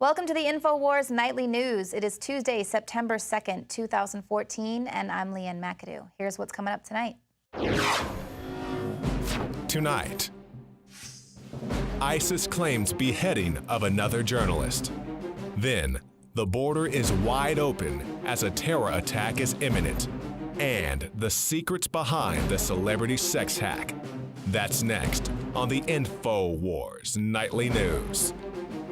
Welcome to the INFOWARS Nightly News. It is Tuesday, September 2nd, 2014, and I'm Leanne McAdoo. Here's what's coming up tonight. Tonight, ISIS claims beheading of another journalist. Then, the border is wide open as a terror attack is imminent. And the secrets behind the celebrity sex hack. That's next on the INFOWARS Nightly News.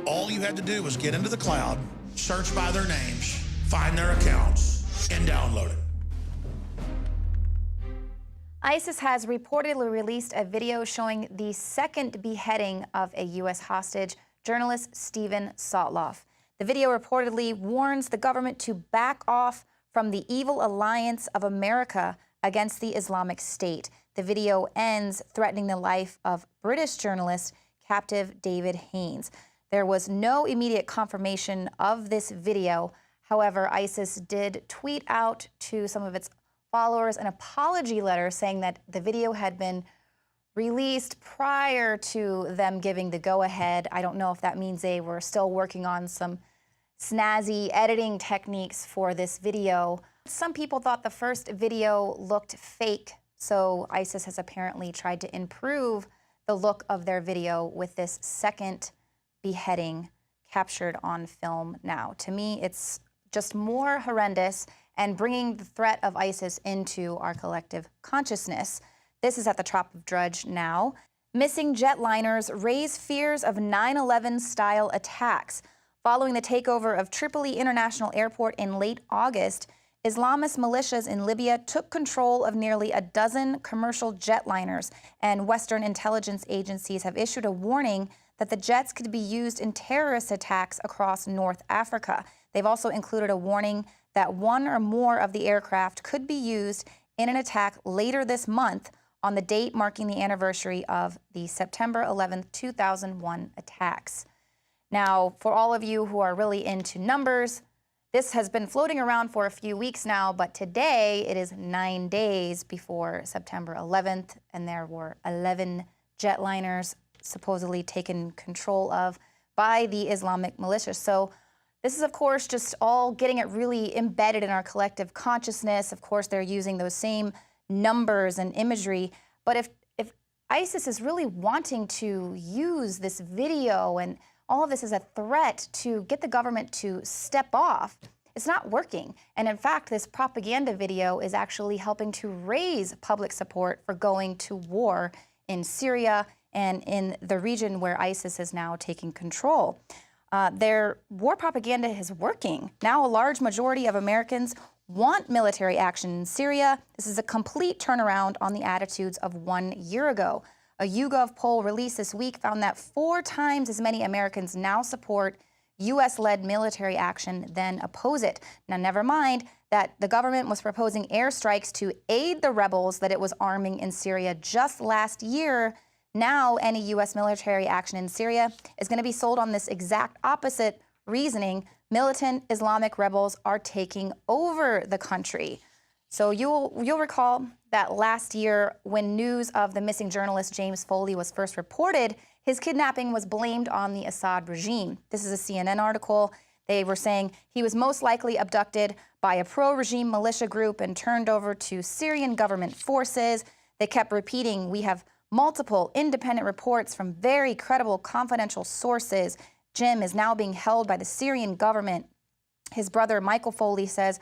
All you had to do was get into the cloud, search by their names, find their accounts, and download it. ISIS has reportedly released a video showing the second beheading of a U.S. hostage, journalist Steven Sotloff. The video reportedly warns the government to back off from the evil alliance of America against the Islamic State. The video ends threatening the life of British journalist captive David Haines. There was no immediate confirmation of this video. However, ISIS did tweet out to some of its followers an apology letter saying that the video had been released prior to them giving the go-ahead. I don't know if that means they were still working on some snazzy editing techniques for this video. Some people thought the first video looked fake, so ISIS has apparently tried to improve the look of their video with this second beheading captured on film now. To me, it's just more horrendous and bringing the threat of ISIS into our collective consciousness. This is at the top of Drudge now. Missing jetliners raise fears of 9/11-style attacks. Following the takeover of Tripoli International Airport in late August, Islamist militias in Libya took control of nearly a dozen commercial jetliners, and Western intelligence agencies have issued a warning that the jets could be used in terrorist attacks across North Africa. They've also included a warning that one or more of the aircraft could be used in an attack later this month on the date marking the anniversary of the September 11th, 2001 attacks. Now, for all of you who are really into numbers, this has been floating around for a few weeks now, but today it is 9 days before September 11th, and there were 11 jetliners supposedly taken control of by the Islamic militia. So this is, of course, just all getting it really embedded in our collective consciousness. Of course, they're using those same numbers and imagery. But if ISIS is really wanting to use this video and all of this as a threat to get the government to step off, it's not working. And in fact, this propaganda video is actually helping to raise public support for going to war in Syria and in the region where ISIS is now taking control. Their war propaganda is working. Now a large majority of Americans want military action in Syria. This is a complete turnaround on the attitudes of 1 year ago. A YouGov poll released this week found that 4 times as many Americans now support U.S.-led military action than oppose it. Now, never mind that the government was proposing airstrikes to aid the rebels that it was arming in Syria just last year. Now, any U.S. military action in Syria is going to be sold on this exact opposite reasoning. Militant Islamic rebels are taking over the country. So you'll recall that last year, when news of the missing journalist James Foley was first reported, his kidnapping was blamed on the Assad regime. This is a CNN article. They were saying he was most likely abducted by a pro-regime militia group and turned over to Syrian government forces. They kept repeating, "We have multiple independent reports from very credible confidential sources. Jim is now being held by the Syrian government." His brother, Michael Foley, says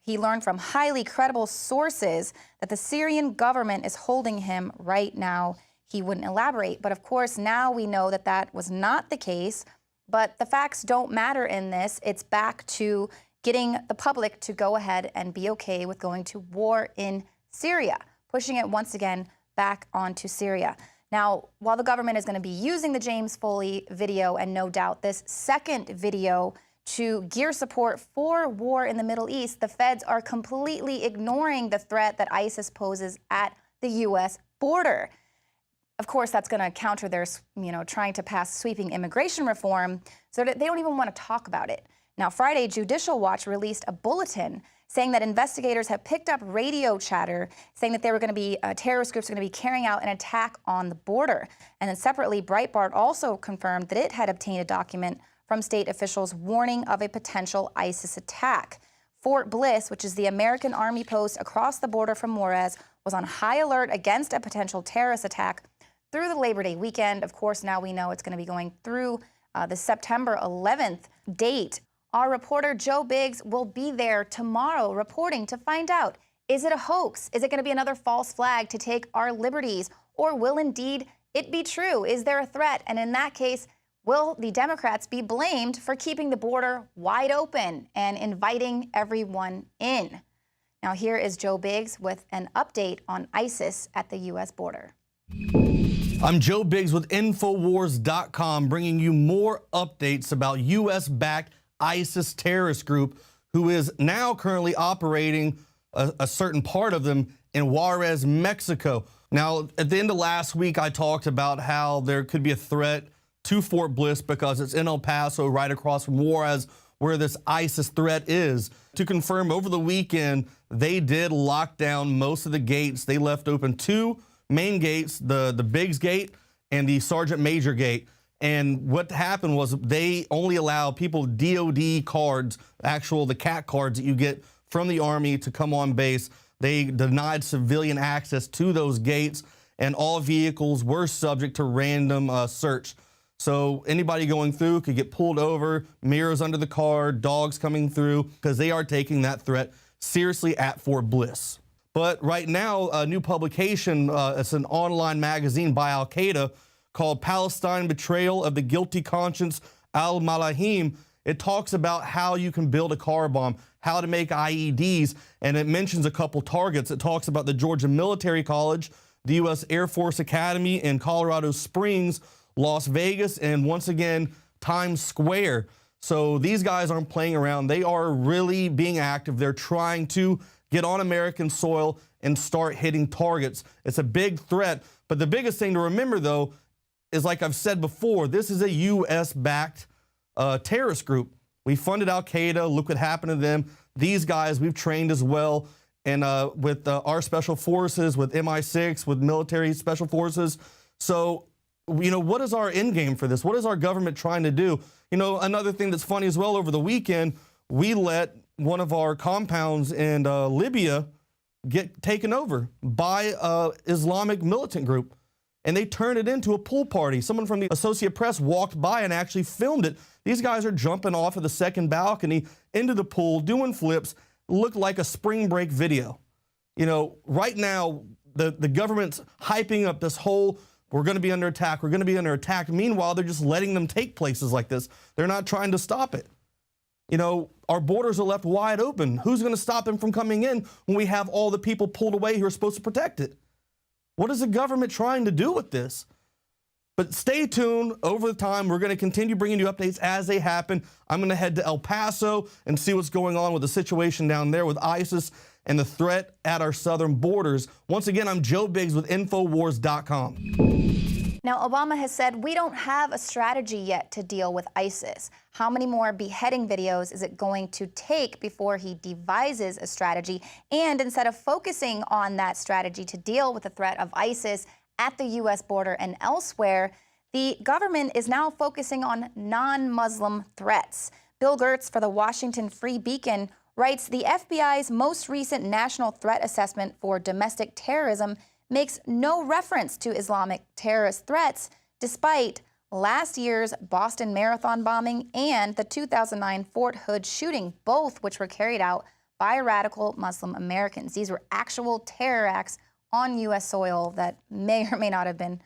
he learned from highly credible sources that the Syrian government is holding him right now. He wouldn't elaborate. But of course, now we know that that was not the case. But the facts don't matter in this. It's back to getting the public to go ahead and be okay with going to war in Syria, pushing it once again back onto Syria. Now, while the government is going to be using the James Foley video and no doubt this second video to gear support for war in the Middle East, the feds are completely ignoring the threat that ISIS poses at the U.S. border. Of course, that's going to counter their, trying to pass sweeping immigration reform, so that they don't even want to talk about it. Now, Friday, Judicial Watch released a bulletin saying that investigators have picked up radio chatter saying that terrorist groups are going to be carrying out an attack on the border. And then separately, Breitbart also confirmed that it had obtained a document from state officials warning of a potential ISIS attack. Fort Bliss, which is the American Army post across the border from Juarez, was on high alert against a potential terrorist attack through the Labor Day weekend. Of course, now we know it's going to be going through the September 11th date. Our reporter Joe Biggs will be there tomorrow reporting to find out, is it a hoax? Is it going to be another false flag to take our liberties? Or will indeed it be true? Is there a threat? And in that case, will the Democrats be blamed for keeping the border wide open and inviting everyone in? Now here is Joe Biggs with an update on ISIS at the U.S. border. I'm Joe Biggs with INFOWARS.com, bringing you more updates about U.S.-backed ISIS terrorist group who is now currently operating a certain part of them in Juarez, Mexico. Now, at the end of last week, I talked about how there could be a threat to Fort Bliss because it's in El Paso, right across from Juarez, where this ISIS threat is. To confirm, over the weekend, they did lock down most of the gates. They left open two main gates, the Biggs Gate and the Sergeant Major Gate. And what happened was they only allow people DOD cards, the CAT cards that you get from the Army to come on base. They denied civilian access to those gates, and all vehicles were subject to random search. So anybody going through could get pulled over, mirrors under the car, dogs coming through, because they are taking that threat seriously at Fort Bliss. But right now, a new publication, it's an online magazine by Al-Qaeda called Palestine Betrayal of the Guilty Conscience Al-Malahim. It talks about how you can build a car bomb, how to make IEDs, and it mentions a couple targets. It talks about the Georgia Military College, the U.S. Air Force Academy in Colorado Springs, Las Vegas, and once again, Times Square. So these guys aren't playing around. They are really being active. They're trying to get on American soil and start hitting targets. It's a big threat. But the biggest thing to remember, though, is like I've said before, this is a U.S.-backed terrorist group. We funded Al-Qaeda. Look what happened to them. These guys we've trained as well. And with our special forces, with MI6, with military special forces. So, you know, what is our end game for this? What is our government trying to do? You know, another thing that's funny as well, over the weekend, we let one of our compounds in Libya get taken over by an Islamic militant group. And they turned it into a pool party. Someone from the Associated Press walked by and actually filmed it. These guys are jumping off of the second balcony into the pool, doing flips. Looked like a spring break video. You know, right now, the government's hyping up this whole, we're going to be under attack, we're going to be under attack. Meanwhile, they're just letting them take places like this. They're not trying to stop it. You know, our borders are left wide open. Who's going to stop them from coming in when we have all the people pulled away who are supposed to protect it? What is the government trying to do with this? But stay tuned. Over the time, we're going to continue bringing you updates as they happen. I'm going to head to El Paso and see what's going on with the situation down there with ISIS and the threat at our southern borders. Once again, I'm Joe Biggs with INFOWARS.com. Now, Obama has said we don't have a strategy yet to deal with ISIS. How many more beheading videos is it going to take before he devises a strategy? And instead of focusing on that strategy to deal with the threat of ISIS at the U.S. border and elsewhere, the government is now focusing on non-Muslim threats. Bill Gertz for the Washington Free Beacon writes, the FBI's most recent national threat assessment for domestic terrorism makes no reference to Islamic terrorist threats, despite last year's Boston Marathon bombing and the 2009 Fort Hood shooting, both which were carried out by radical Muslim Americans. These were actual terror acts on U.S. soil that may or may not have been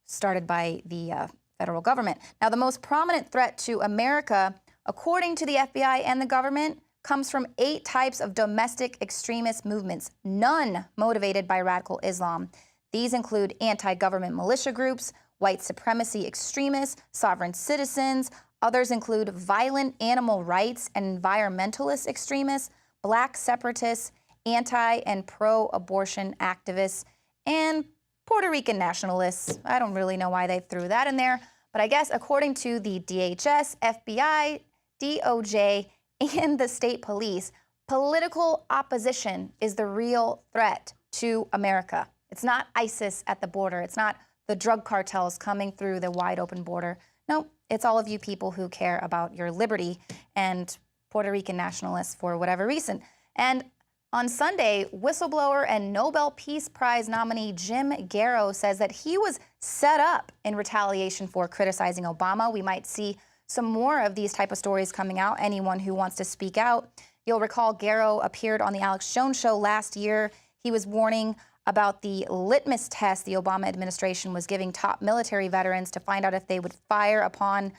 started by the federal government. Now, the most prominent threat to America, according to the FBI and the government, comes from 8 types of domestic extremist movements, none motivated by radical Islam. These include anti-government militia groups, white supremacy extremists, sovereign citizens. Others include violent animal rights and environmentalist extremists, black separatists, anti- and pro-abortion activists, and Puerto Rican nationalists. I don't really know why they threw that in there, but I guess according to the DHS, FBI, DOJ, and the state police, political opposition is the real threat to America. It's not ISIS at the border. It's not the drug cartels coming through the wide open border. No, It's all of you people who care about your liberty and Puerto Rican nationalists for whatever reason. And on Sunday, whistleblower and Nobel Peace Prize nominee Jim Garrow says that he was set up in retaliation for criticizing Obama. We might see some more of these type of stories coming out. Anyone who wants to speak out. You'll recall Garrow appeared on the Alex Jones show last year. He was warning about the litmus test the Obama administration was giving top military veterans to find out if they would fire upon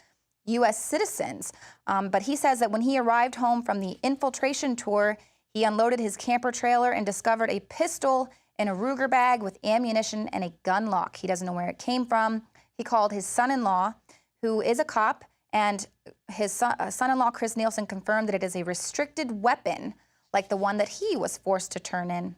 U.S. citizens. But he says that when he arrived home from the infiltration tour, he unloaded his camper trailer and discovered a pistol in a Ruger bag with ammunition and a gun lock. He doesn't know where it came from. He called his son-in-law, who is a cop, and his son-in-law, Chris Nielsen, confirmed that it is a restricted weapon like the one that he was forced to turn in.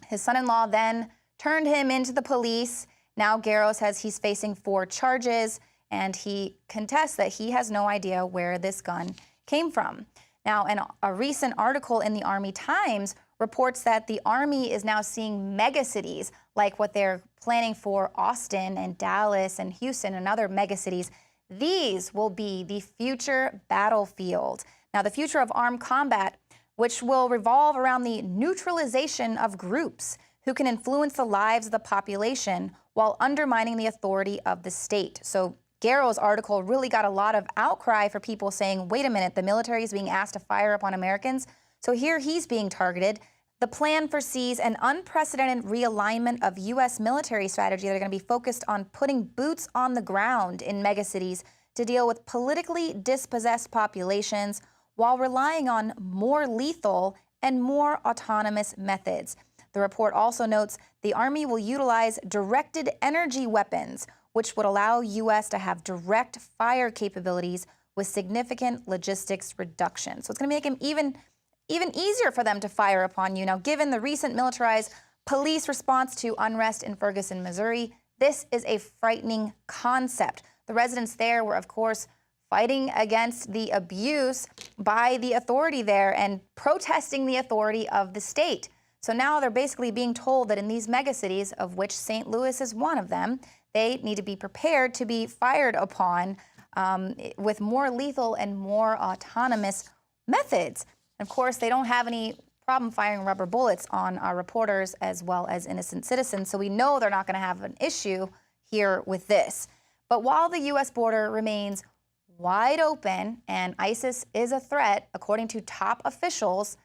His son-in-law then turned him into the police. Now Garrow says he's facing 4 charges, and he contests that he has no idea where this gun came from. Now, a recent article in the Army Times reports that the Army is now seeing megacities like what they're planning for Austin and Dallas and Houston and other megacities. These will be the future battlefield. Now, the future of armed combat, which will revolve around the neutralization of groups who can influence the lives of the population while undermining the authority of the state. So Garrow's article really got a lot of outcry for people saying, wait a minute, the military is being asked to fire upon Americans. So here he's being targeted. The plan foresees an unprecedented realignment of U.S. military strategy that are going to be focused on putting boots on the ground in megacities to deal with politically dispossessed populations while relying on more lethal and more autonomous methods. The report also notes the Army will utilize directed energy weapons, which would allow U.S. to have direct fire capabilities with significant logistics reduction. So it's going to make them even easier for them to fire upon you. Now, given the recent militarized police response to unrest in Ferguson, Missouri, this is a frightening concept. The residents there were, of course, fighting against the abuse by the authority there and protesting the authority of the state. So now they're basically being told that in these megacities, of which St. Louis is one of them, they need to be prepared to be fired upon with more lethal and more autonomous methods. And of course, they don't have any problem firing rubber bullets on our reporters as well as innocent citizens, so we know they're not going to have an issue here with this. But while the U.S. border remains wide open and ISIS is a threat, according to top officials,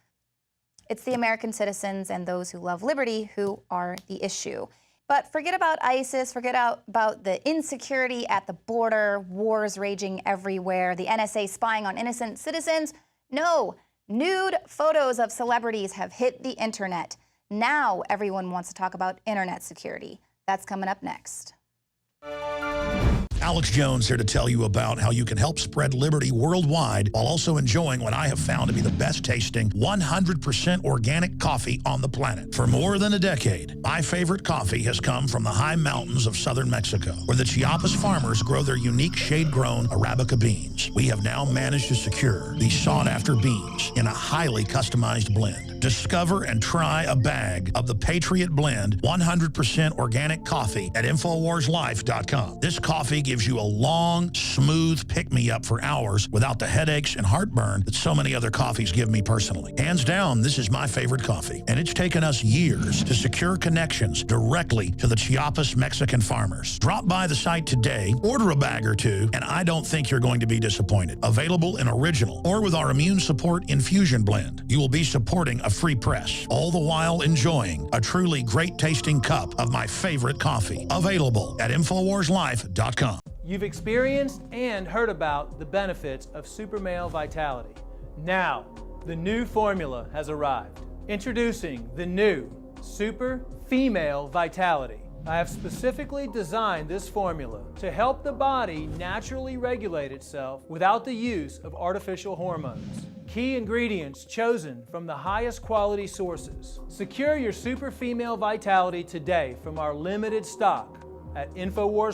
it's the American citizens and those who love liberty who are the issue. But forget about ISIS, forget about the insecurity at the border, wars raging everywhere, the NSA spying on innocent citizens. No, nude photos of celebrities have hit the internet. Now everyone wants to talk about internet security. That's coming up next. Alex Jones here to tell you about how you can help spread liberty worldwide while also enjoying what I have found to be the best tasting 100% organic coffee on the planet. For more than a decade, my favorite coffee has come from the high mountains of southern Mexico, where the Chiapas farmers grow their unique shade-grown Arabica beans. We have now managed to secure these sought-after beans in a highly customized blend. Discover and try a bag of the Patriot Blend 100% organic coffee at InfoWarsLife.com. This coffee gives you a long, smooth pick-me-up for hours without the headaches and heartburn that so many other coffees give me personally. Hands down, this is my favorite coffee, and it's taken us years to secure connections directly to the Chiapas Mexican farmers. Drop by the site today, order a bag or two, and I don't think you're going to be disappointed. Available in original or with our immune support infusion blend. You will be supporting a free press, all the while enjoying a truly great-tasting cup of my favorite coffee. Available at InfoWarsLife.com. You've experienced and heard about the benefits of Super Male Vitality. Now, the new formula has arrived. Introducing the new Super Female Vitality. I have specifically designed this formula to help the body naturally regulate itself without the use of artificial hormones. Key ingredients chosen from the highest quality sources. Secure your Super Female Vitality today from our limited stock at InfoWars.